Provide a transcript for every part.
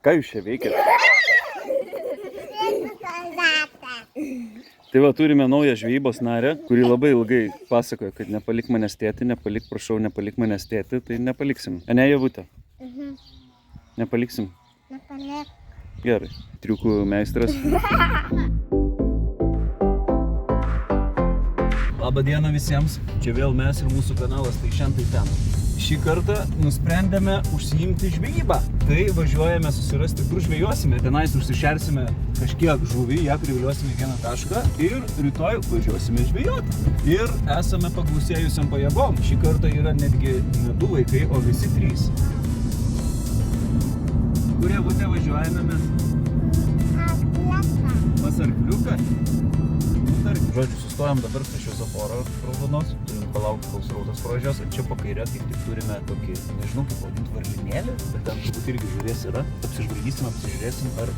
Ką jūs čia veikiat? Tai va, turime naują žvejybos narę, kuri labai ilgai pasakojo, kad nepalik manęs tėti, nepalik manęs tėti, tai nepaliksim. A ne, Javutė? Nepaliksim? Nepalik. Gerai. Triukų meistras. Labą dieną visiems. Čia vėl mes ir mūsų kanalas Tai šiandien tai ten. Šį kartą nusprendėme užsiimti žvejybą. Tai važiuojame susirasti, kur žvejosime. Tenais užsišersime kažkiek žuvį, ją priviliosime į vieną tašką ir rytoj važiuosime žvejoti. Ir esame pagausėjusiam pajėgom. Šį kartą yra netgi ne 2 vaikai, o visi 3. Kur Javutė važiuojame mes? Pas arkliuką. Žodžiu, sustojam dabar prie šviesoforo raudonos, turim palaukti, kol srautas pravažiuos, ir čia po kairę kaip tik turime tokį, nežinau kaip vadinti, varlinėlį, bet ten turbūt irgi žuvies yra. Apsižvalgysim, apsižiūrėsim, ar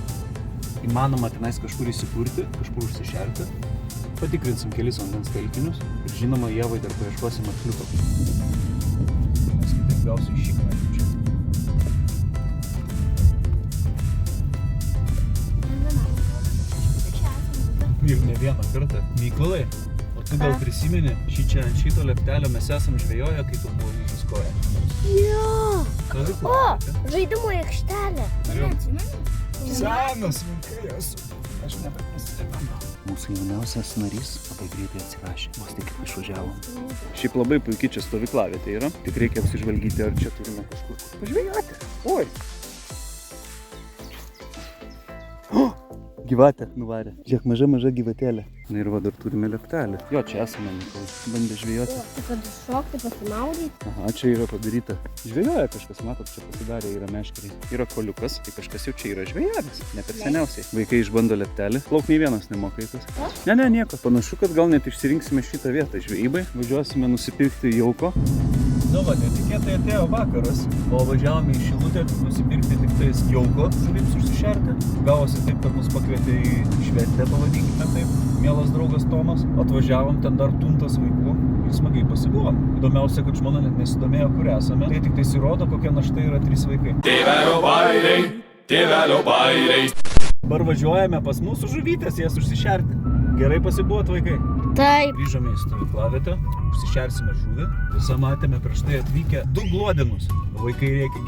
įmanoma tenais kažkur įsikurti, kažkur užsišerti. Patikrinsim kelis vandens telkinius ir žinoma, Ievai dar paieškosim arkliuko. Nes kitaip gausiu iššikną čia. Ir ne vieną kartą. Mykolai, o tu gal prisimeni, ant šito leptelio mes esam žvejoję, kai tu buvo lygis koja? Jo! O, žaidimų aikštelė. Senas vaikai esu. Aš nebeprisimenu. Mūsų jauniausias narys labai greitai atsirašė, vos tik išvažiavom. Šiaip labai puikiai čia stovyklavietė yra. Tik reikia apsižvalgyti, ar čia turime kažkur pažvejoti. Oi! Gyvatė nuvarė. Žiūrėk, maža gyvatėlė. Na ir va, dar turime leptelį. Jo, čia esame, Mykolai. Bandė žvejoti. Tai kad šokti, pasimaudyti. Aha, čia yra padaryta. Žvejoja kažkas, matot, čia pasidarė, yra meškeriai. Yra koliukas, tai kažkas jau čia yra žvejavęs. Ne per seniausiai. Vaikai išbando leptelį. Lauk nei vienas nemoka į tas. Ne, nieko. Panašu, kad gal net išsirinksime šitą vietą žvejybai. Važiuosime nusipirkti jauko. Nu va, netikėtai atėjo vakaras, o važiavome į Šilutę nusipirkti tik tais jauko žuvims užsišerti. Gavosi taip, kad mus pakvietė į šventę, pavadinkime taip, mielas draugas Tomas. Atvažiavom, ten dar tuntas vaikų ir smagiai pasibuvom. Įdomiausia, kad žmona net nesidomėjo, kur esame. Tai tik tais įrodo, kokia našta yra 3 vaikai. Tėvelio bairiai. Dabar važiuojame pas mūsų žuvytės, jas užsišerti. Gerai pasibuvot, vaikai? Taip. Grįžome į stovyklavietę, užsišersime žuvį. Visą matėme prieš tai atvykę 2 gluodinus. Vaikai rėkia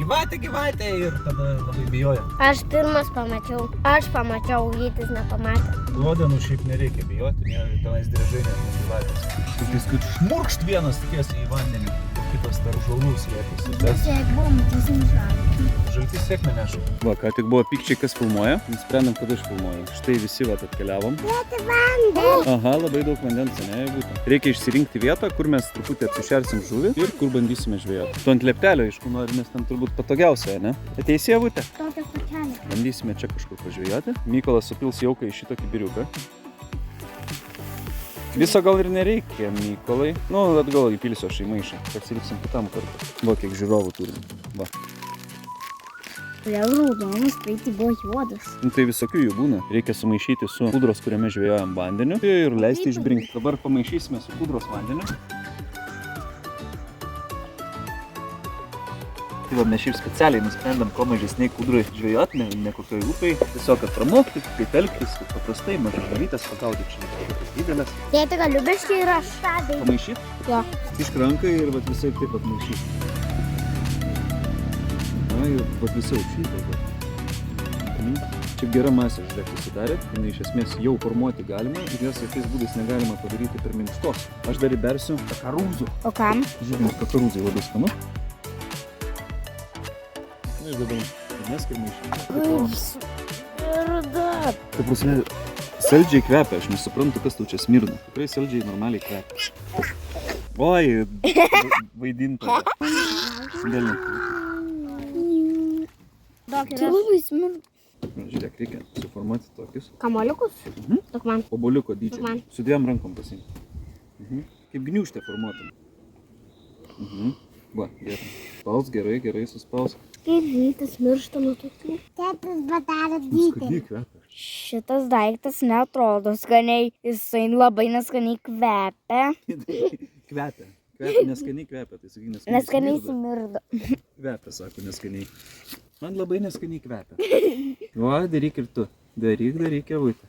gyvatė ir tada labai bijoja. Aš pirmas pamačiau. Aš pamačiau, Vytis nepamatė. Gluodinų šiaip nereikia bijoti, tenais driežai net ne gyvatės. Tik kad šmurkšt vienas tiesiai į vandenį, o kitas tarp žolų slėpėsi. Žaltys sėkmę neša. Va, ką tik buvo pykčiai, kas filmuoja. Nusprendėm, kad aš filmuoju. Štai visi vat atkeliavom. Aha, labai daug vandens, ne, būtent. Reikia išsirinkti vietą, kur mes truputį apsišersim žuvį ir kur bandysime žvejoti. Tu ant leptelio, aišku, nori, nes ten turbūt patogiausia, ne? Ateisi, Javutė? Tokią pakelį. Bandysime čia kažkur pažvejoti. Mykolas supils jauką į šitokį biriuką. Viso gal ir nereikia, Mykolai. Nu, atgal įpilsiu aš į maišą. Pasiliksim kitam kartą. Va, kiek žiūrovų turim. Va. Vėl raudonas, tai buvo juodas. Nu, tai visokių jų būna. Reikia sumaišyti su pudros, kuriame žvejojam vandeniu ir leisti išbrinkti. Dabar pamaišysime su pudros vandeniu. Tai va, mes šiaip specialiai nusprendėm, ko mažesniai kudrai žvejot, ne kokioj upėj. Tiesiog, kad pramokti, kaip elgtis, kaip paprastai, mažas žuvytės pagauti, čia kažkokios didelės. Tėti, galiu biškį ir aš. Pamaišyt? Jo. Išk rankai ir vat visai taip atmaišyt. Na, ir vat visai šitą. Čia gera masė, žiūrėk, susidarė. Jinai iš esmės jau formuoti galima ir jos jokiais būdais negalima padaryti per minkštos. Aš dar įbersiu kakarūzų. O kam? Žinoma, kakarūzai labai skanu. Na, ir dabar nesk ir maišyti. Ruda. Tai prasme, saldžiai kvepia, aš nesuprantu, kas tau čia smirna. Tikrai saldžiai normaliai kvepia. Oi, vaidinta. Dėlė. Tai labai smirda. Žiūrėk, reikia suformuoti tokius. Kamoliukus? Tok man. Obuoliuko dydžio. Man. Su 2 rankom pasiimti. Kaip gniūžtę formuotum. Va, gerai. Spaus, gerai suspaus. Kaip Vytis miršta nuo tokių. Tėtis padarė Skaniai kvepia. Šitas daiktas neatrodo skaniai. Jisai labai neskaniai kvepia. Kvepia, neskaniai kvepia. Tai sakai, Neskaniai smirda. Kvepia, sako, neskaniai. Man labai neskaniai kvepia. Va, daryk ir tu. Daryk, Ievutė.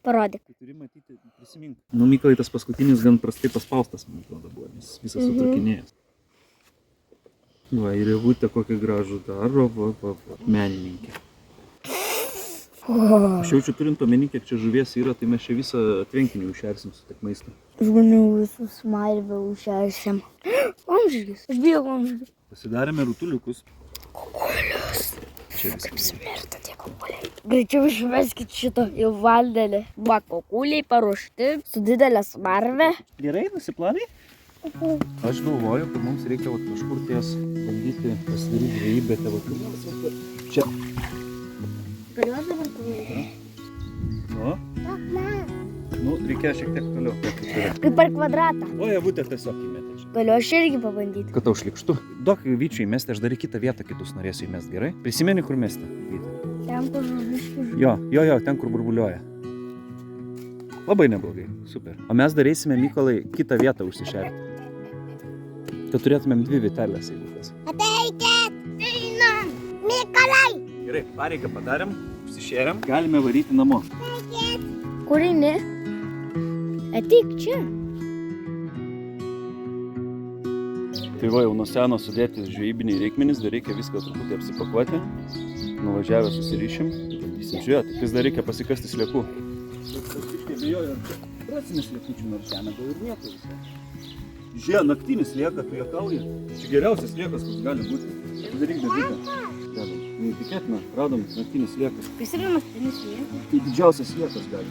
Parodyk. Tai turi matyti, prisimink. Nu, Mykolai, tas paskutinis gan prastai paspaustas, man atrodo, buvo, nes visas sutrakinėjęs. Va, ir Ievutė kokį gražų daro, va. Menininkė. Aš jaučiu, turint omeny, kiek čia žuvies yra, tai mes čia visą tvenkinį užšersim su tiek maisto. Žmonių visus smarvę užšersim. Vamžygis. Aš bijau vamžygį. Pasidarėme rutuliukus. Kukulius. Čia viskas. Smirta tie kukuliai. Greičiau išveskit šito į vandenį. Va, kukuliai paruošti su didelė smarvė. Gerai, nusiplanai? Aš galvoju, kad mums reikia kažkur ties bandyti pasidaryti žvejybę tavo. Čia. Galiu aš dabar padaryti? Nu, reikėjo šiek tiek toliau. Kaip per kvadratą. O, Ievutė tiesiog įmetė čia. Galiu aš irgi pabandyti. Kad tau šlikštu. Duok Vyčiui įmesti, aš dar į kitą vietą kitus norėsiu įmesti, gerai? Prisimeni, kur mesti? Ten, kur žuviški. Jo, ten, kur burbuliuoja. Labai neblogai, super. O mes darysime, Mykolai, kitą vietą užsišerti. Kad turėtumėm 2 vietelės, jeigu kas. Ateikit! Einam! Mykolai! Gerai, pareigą padarėm, užsišėrėm, galime varyti namo. Kur eini? Ateik čia. Tai va, jau nuo seno sudėti žvejybiniai reikmenys, dar reikia viską truputį apsipakuoti. Nuvažiavę susirišim, bandysim žiūrėti. Kas dar reikia pasikasti sliekų. Aš kažkiek abejoju, ar čia rasime sliekučių nors žemę, gal ir nieko visą. Žiūrė, naktinis slieka, tu juokauji. Čia geriausias sliekas, koks gali būti. Padaryk dažytą. Neįtikėtina, radom naktinis sliekas. Kas yra naktinis sliekas? Tai didžiausias sliekas gali.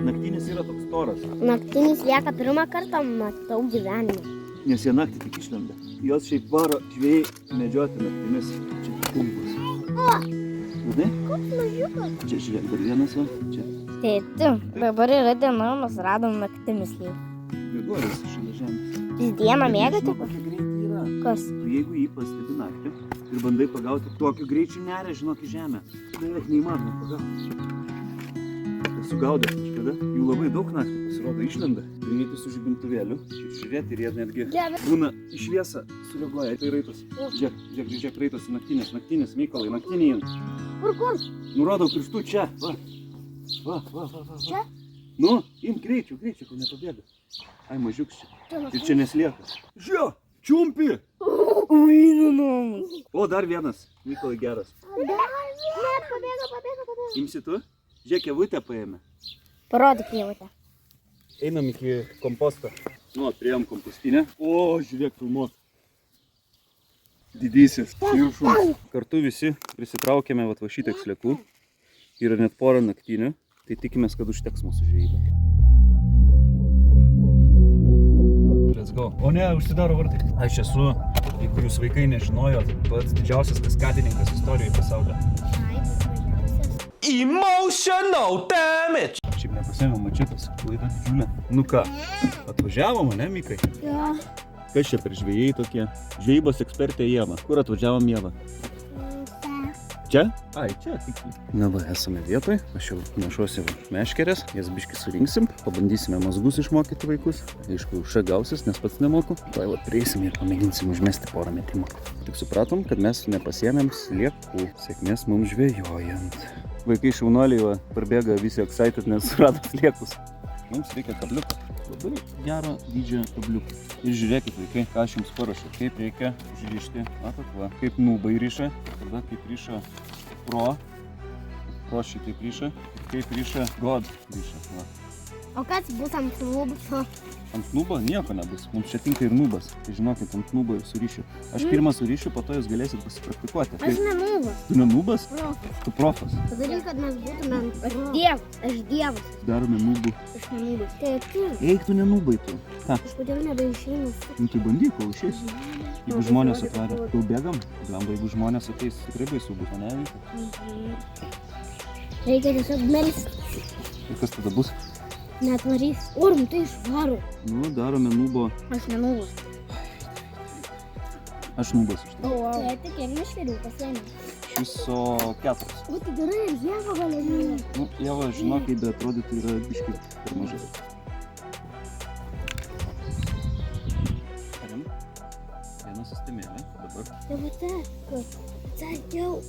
Naktinis yra toks storas. Naktinis lieka pirmą kartą matau gyvenime. Nes jie naktį tik išlenda. Jos šiaip varo žvėjai medžioti naktimis. Čia kumpus. Vadai? Koks mažiukas? Čia žiūrėk, dar vienas va. Čia. Tėti, dabar yra diena, mes radom naktinis sliekas. Vėduolis šalia žemės. Jūs dieną mėgate? Kokia greitai yra. Kas? Tu jeigu jį pastebi naktį ir bandai pagauti, tokiu greičiu neria, žinok, į žemę. Beveik neįmanoma pagauti. Esu gaudęs kažkada. Jų labai daug naktį pasirodo išlenda. Priimti su žibintuvėliu. Žiūrėti ir jie netgi būna į šviesą sureaguoja. Tai raitos. Žiūrėk, raitos naktinis, Mykolai, naktinį. Kur? Nurodau pirštų čia. Va. Čia? Nu, imk greičiau, kol nepabėga. Ai, mažiuks čia. Ir čia neslieka. Žiūrėk, čiumpi. O, dar vienas. Mykolai geras. Pabėga. Imsi tu? Žiūrėk, Ievutę paėmė. Parodyk Ievutę. Einam iki komposto. Nu, priėjom kompostinę. O, žiūrėk, filmuok. Didysis. Kartu visi prisitraukėme va šitiek sliekų. Yra net porą naktinių. Tai tikimės, kad užteks mūsų žvejybai. Let's go. O ne, užsidaro vartai. Aš esu, jeigu jūs vaikai nežinojot, pats didžiausias kaskadininkas istorijoje pasaulyje. Emotional damage. Šiaip nepasėmiau mačetas, klaida didžiulė. Nu ką, atvažiavom, ne, Mykai? Jo. Kas čia per žvejai tokie? Žvejybos ekspertė Ieva. Kur atvažiavom, Ieva? Čia? Ai, čia tik. Na va, esame vietoj. Aš jau nešuosi meškerės, jas biškį surinksim. Pabandysime mazgus išmokyti vaikus. Aišku, gausis, nes pats nemoku. Tai va, prieisim ir pamėginsim užmesti porą metimų. Tik supratom, kad mes nepasiėmėm sliekų. Sėkmės mums žvejojant. Vaikai šaunuoliai va, parbėga visi excited, nes surado sliekus. Mums reikia kabliuką. Labai gero dydžio kabliuką. Ir žiūrėkit, vaikai, ką aš jums parašiau. Kaip reikia užrišti. Matot, va, kaip nūbai riša. Tada kaip riša pro šitaip riša. Ir kaip riša god riša. Va. O kas bus ant nūbo? Ant nūbo nieko nebus. Mums čia tinka ir nūbas. Tai žinokit, ant nūbo ir surišiu. Aš pirmą surišiu, po to jūs galėsit pasipraktikuoti. Aš ne nūbas. Tu ne nūbas? Profas. Tu profas. Padaryk, kad mes būtume aš dievas. Darome nūbų. Aš ne nūbas. Tėti. Eik, tu ne nūbai tu. Ką? Aš kodėl nebeišeinu? Nu tai bandyk, kol išeis. Jeigu žmonės atvarė. Jau bėgam? Blemba, jeigu žmonės ateis, tikrai baisu bus, o ne? Reikia tiesiog melstis. Ir kas tada bus? Netvarys. Urm, tai išvaro. Nu, darome nūbo. Aš ne nūbas. Aš nūbas iš to. Tėti, kiek meškerių pasiėmė? Iš viso 4. O tai gerai, ir Ieva galėjo. Nu, Ieva, žinok, kaip atrodytų yra biškai per mažai. Parim. Vieną sistemėlę. Dabar Jau atsakiau.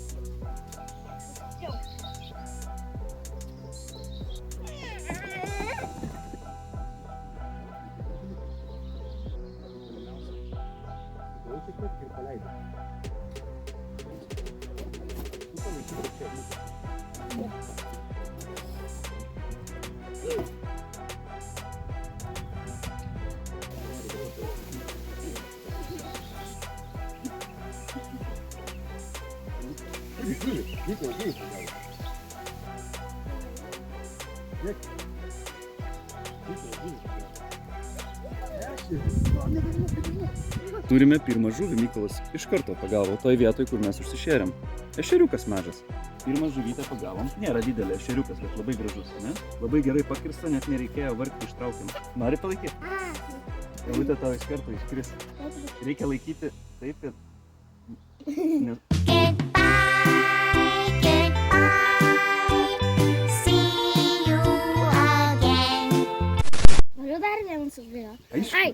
Turime pirmą žuvį, Mykolas iš karto pagavo toj vietoj, kur mes užsišėrėm. Ešeriukas mažas. Pirmą žuvytę pagavom. Nėra didelė ešeriukas, bet labai gražus, ne? Labai gerai pakirsta, net nereikėjo vargti ištraukiam. Nori palaikyti? Galbūt tau iš karto iškris. Reikia laikyti taip, kad... Nes... Noriu dar vieną sužvėjoti. Aišku. Ai,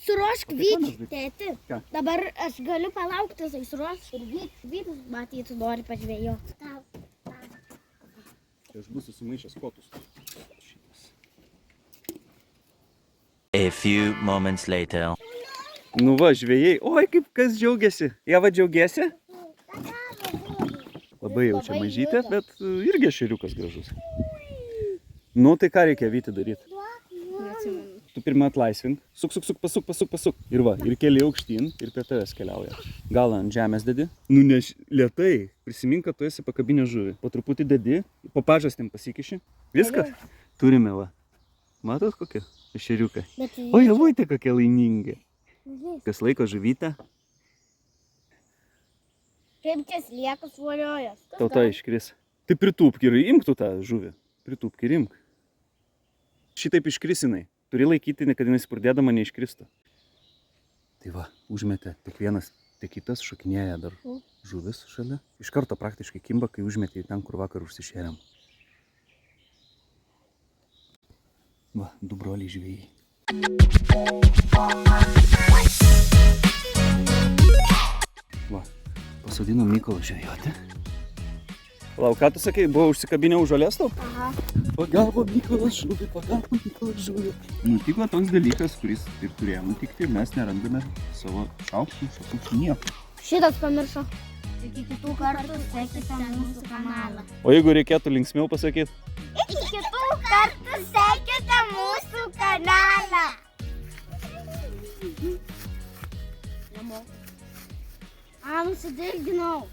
suruošk vytį, tėti. Ką? Dabar aš galiu palaukti, tai suruošk ir vytis, matyti, nori pažvėjoti. Aš būsiu sumaišęs kotus. A few moments later. Nu va, žvėjai. Oi, kaip kas džiaugiasi. Jeva džiaugiasi? Labai jau čia mažytė, bet irgi ešeriukas gražus. Nu, tai ką reikia Vyti daryti? Tu pirmą atlaisvink. Suk, pasuk. Ir va, ir keli aukštyn, ir prie tavęs keliauja. Galą ant žemės dedi. Nu, ne lėtai. Prisimink, kad tu esi pakabinę žuvį. Po truputį dedi, po pažastėm pasikiši. Viskas? Turime, va. Matot kokie ešeriukai? O, javuitė kokie laimingi. Kas laiko žuvytę? Kaip čia lieka svoriojas? Tauta iškris. Tai pritūpk ir imk tu tą žuvį. Pritūpk ir imk. Šitaip iškrisinai. Turi laikyti, kad jinai spurdėdama neiškristų. Tai va, užmetė tik vienas, tik kitas šokinėja dar žuvis šalia. Iš karto praktiškai kimba, kai užmetė ten, kur vakar užsišėrėm. Va, du broliai žvėjai. Va, pasodinom Mykolą žvejoti. Lauk, ką tu sakai, buvo užsikabinę už žolės tau? Aha. Pagavo Mykolas žuvį. Nutiko toks dalykas, kuris ir turėjo nutikti, ir mes nerandame savo šaukštų, šakų, nieko. Šitas pamiršo. Iki kitų kartų sekite mūsų kanalą. O jeigu reikėtų linksmiau pasakyti? Iki kitų kartų sekite mūsų kanalą. Nusidirginau.